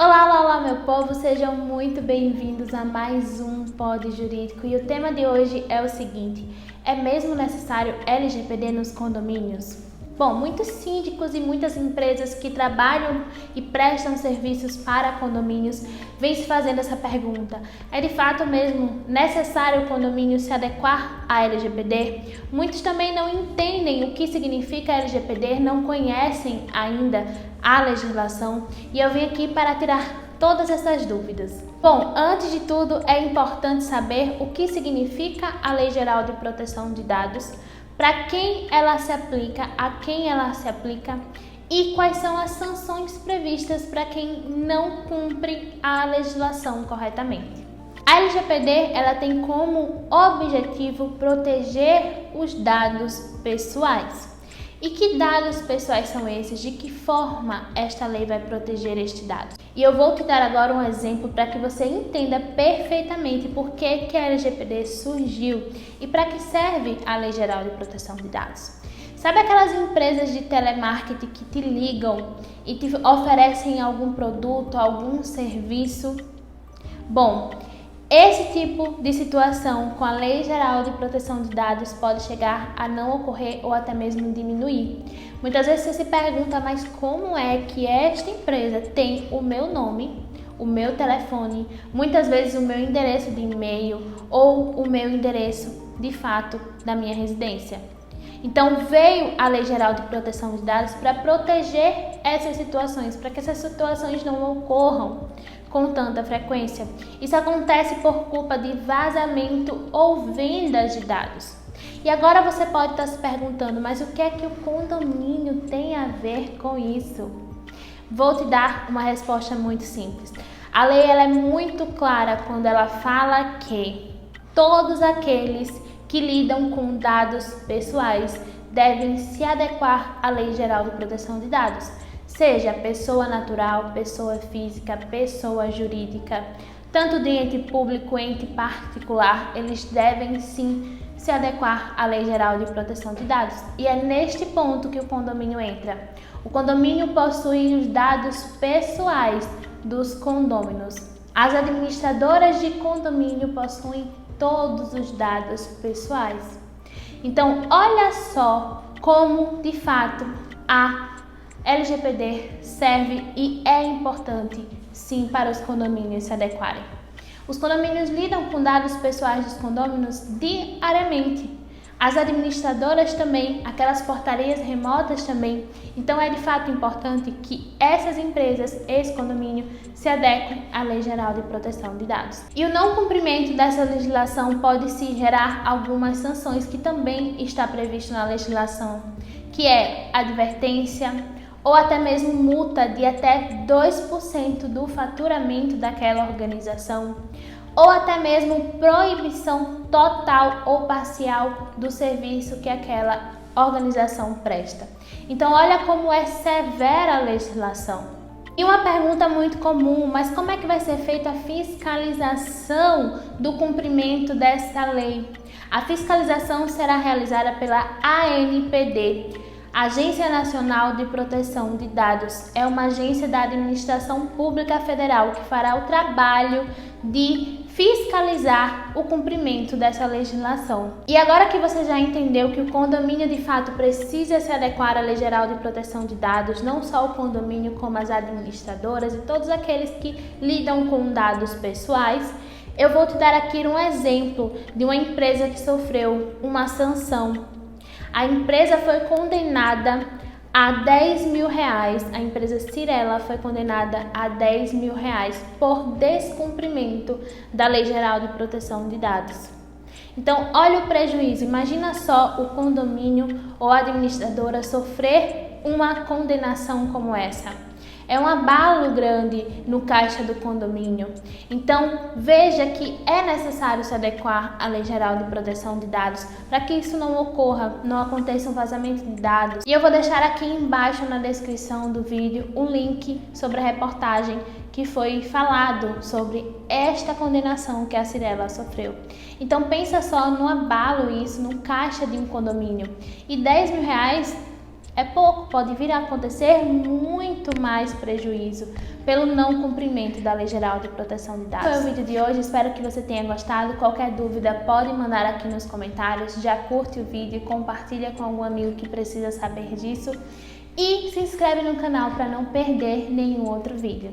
Olá, olá, olá, meu povo, sejam muito bem-vindos a mais um Pod Jurídico e o tema de hoje é o seguinte: é mesmo necessário LGPD nos condomínios? Bom, muitos síndicos e muitas empresas que trabalham e prestam serviços para condomínios vêm se fazendo essa pergunta: é de fato mesmo necessário o condomínio se adequar à LGPD? Muitos também não entendem o que significa LGPD, não conhecem ainda a legislação e eu vim aqui para tirar todas essas dúvidas. Bom, antes de tudo é importante saber o que significa a Lei Geral de Proteção de Dados, para quem ela se aplica, a quem ela se aplica e quais são as sanções previstas para quem não cumpre a legislação corretamente. A LGPD ela tem como objetivo proteger os dados pessoais. E que dados pessoais são esses? De que forma esta lei vai proteger estes dados? E eu vou te dar agora um exemplo para que você entenda perfeitamente por que a LGPD surgiu e para que serve a Lei Geral de Proteção de Dados. Sabe aquelas empresas de telemarketing que te ligam e te oferecem algum produto, algum serviço? Bom, esse tipo de situação com a Lei Geral de Proteção de Dados pode chegar a não ocorrer ou até mesmo diminuir. Muitas vezes você se pergunta, mas como é que esta empresa tem o meu nome, o meu telefone, muitas vezes o meu endereço de e-mail ou o meu endereço de fato da minha residência? Então veio a Lei Geral de Proteção de Dados para proteger essas situações, para que essas situações não ocorram com tanta frequência. Isso acontece por culpa de vazamento ou vendas de dados. E agora você pode estar se perguntando, mas o que é que o condomínio tem a ver com isso? Vou te dar uma resposta muito simples. A lei ela é muito clara quando ela fala que todos aqueles que lidam com dados pessoais devem se adequar à Lei Geral de Proteção de Dados, seja pessoa natural, pessoa física, pessoa jurídica, tanto de ente público, ente particular, eles devem sim se adequar à Lei Geral de Proteção de Dados. E é neste ponto que o condomínio entra. O condomínio possui os dados pessoais dos condôminos. As administradoras de condomínio possuem todos os dados pessoais. Então, olha só como, de fato, a LGPD serve e é importante, sim, para os condomínios se adequarem. Os condomínios lidam com dados pessoais dos condôminos diariamente. As administradoras também, aquelas portarias remotas também. Então é de fato importante que essas empresas, esse condomínio, se adequem à Lei Geral de Proteção de Dados. E o não cumprimento dessa legislação pode se gerar algumas sanções que também está previsto na legislação, que é advertência ou até mesmo multa de até 2% do faturamento daquela organização, ou até mesmo proibição total ou parcial do serviço que aquela organização presta. Então, olha como é severa a legislação. E uma pergunta muito comum, mas como é que vai ser feita a fiscalização do cumprimento dessa lei? A fiscalização será realizada pela ANPD, Agência Nacional de Proteção de Dados. É uma agência da Administração Pública Federal que fará o trabalho de fiscalizar o cumprimento dessa legislação. E agora que você já entendeu que o condomínio de fato precisa se adequar à Lei Geral de Proteção de Dados, não só o condomínio como as administradoras e todos aqueles que lidam com dados pessoais, eu vou te dar aqui um exemplo de uma empresa que sofreu uma sanção. A empresa foi condenada a R$10 mil, a empresa Cyrela foi condenada a R$10 mil por descumprimento da Lei Geral de Proteção de Dados. Então, olha o prejuízo, imagina só o condomínio ou a administradora sofrer uma condenação como essa. É um abalo grande no caixa do condomínio. Então, veja que é necessário se adequar à Lei Geral de Proteção de Dados para que isso não ocorra, não aconteça um vazamento de dados. E eu vou deixar aqui embaixo na descrição do vídeo um link sobre a reportagem que foi falado sobre esta condenação que a Cyrela sofreu. Então, pensa só no abalo isso, no caixa de um condomínio. E R$10 mil é pouco, pode vir a acontecer muito mais prejuízo pelo não cumprimento da Lei Geral de Proteção de Dados. Esse foi o vídeo de hoje, espero que você tenha gostado. Qualquer dúvida pode mandar aqui nos comentários, já curte o vídeo, compartilha com algum amigo que precisa saber disso e se inscreve no canal para não perder nenhum outro vídeo.